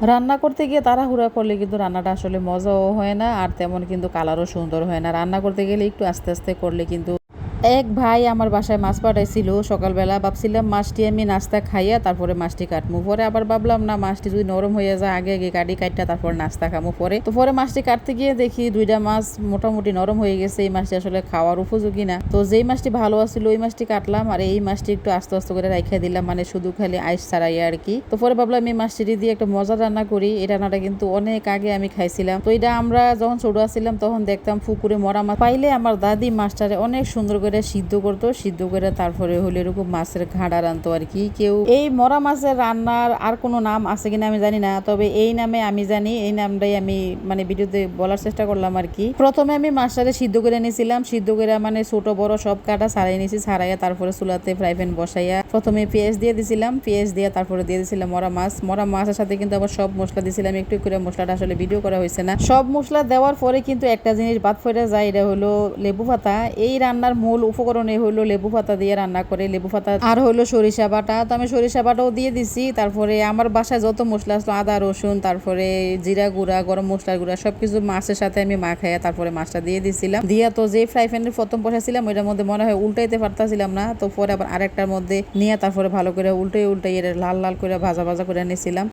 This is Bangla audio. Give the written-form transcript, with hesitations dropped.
রান্না করতে গিয়ে তাড়াহুড়া করলে কিন্তু রান্নাটা আসলে মজাও হয় না, আর তেমন কিন্তু কালারও সুন্দর হয় না। রান্না করতে গেলে একটু আস্তে আস্তে করলে কিন্তু এক ভাই আমার বাসায় মাছ পাঠাইছিল সকালবেলা, ভাবছিলাম মাছটি আমি নাস্তা খাইয়া তারপরে মাছটি কাটমু, পরে আবার ভাবলাম না, মাছটি যদি নরম হয়ে যায় আগে আগে কাটি কাটটা তারপর নাস্তা খামু পরে। তো পরে মাছটি কাটতে গিয়ে দেখি দুইটা মাছ মোটামুটি নরম হয়ে গেছে, এই মাছটি আসলে খাওয়ার উপযোগী না। তো যেই মাছটি ভালো আছিল ওই মাছটি কাটলাম, আর এই মাছটি একটু আস্তে আস্তে করে রাইখা দিলাম, মানে শুধু খালি আইস ছাড়াই আর কি। তো পরে ভাবলাম এই মাছটি দিয়ে একটা মজা রান্না করি। এই রান্নাটা কিন্তু অনেক আগে আমি খাইছিলাম। তো এটা আমরা যখন ছোট আছিলাম তখন দেখতাম পুকুরে মরা মাছ পাইলে আমার দাদি মাছটারে অনেক সুন্দর করে সিদ্ধ করতো, সিদ্ধ করে তারপরে হলো এরকম মাছের ঘাড়া রানতো আর কি। কেউ এই মরা মাছের রান্নার আর কোনো নাম আছে কিনা আমি জানি না, তবে এই নামে আমি জানি, এই নামটাই আমি মানে ভিডিওতে বলার চেষ্টা করলাম আর কি। প্রথমে আমি মাছটারে সিদ্ধ করে নিয়েছিলাম, সিদ্ধ করে মানে ছোট বড় সব কাটা ছাড়াই নিয়েছি, ছাড়াইয়া তারপরে চুলাতে ফ্রাই প্যান বসাইয়া প্রথমে পেঁয়াজ দিয়ে দিছিলাম, পেঁয়াজ দিয়ে তারপরে দিয়ে দিছিলাম মরা মাছ। মরা মাছের সাথে কিন্তু আবার সব মশলা দিছিলাম, একটু করে মশলাটা আসলে ভিডিও করা হয়েছে না। সব মশলা দেওয়ার পরে কিন্তু একটা জিনিস বাদ পড়ে যায়, এটা হলো লেবু পাতা। এই রান্নার মূল উপকরণে হলো লেবু পাতা দিয়ে রান্না করে, লেবু পাতা আর হলো সরিষা বাটা। তো আমি সরিষা বাটাও দিয়ে দিছি। তারপরে আমার বাসায় যত মশলা আসলো আদা রসুন তারপরে জিরা গুঁড়া গরম মশলার গুঁড়া সবকিছু মাছের সাথে আমি মাখাইয়া তারপরে মাছটা দিয়ে দিছিলাম। দিয়া তো যে ফ্রাই প্যানের প্রথম বসাইছিলাম ওইটার মধ্যে মনে হয় উল্টাইতে পারতাছিলাম না, তো পরে আবার আরেকটার মধ্যে নিয়ে তারপরে ভালো করে উল্টে উল্টে এর লাল লাল করে ভাজা ভাজা করে নিয়েছিলাম।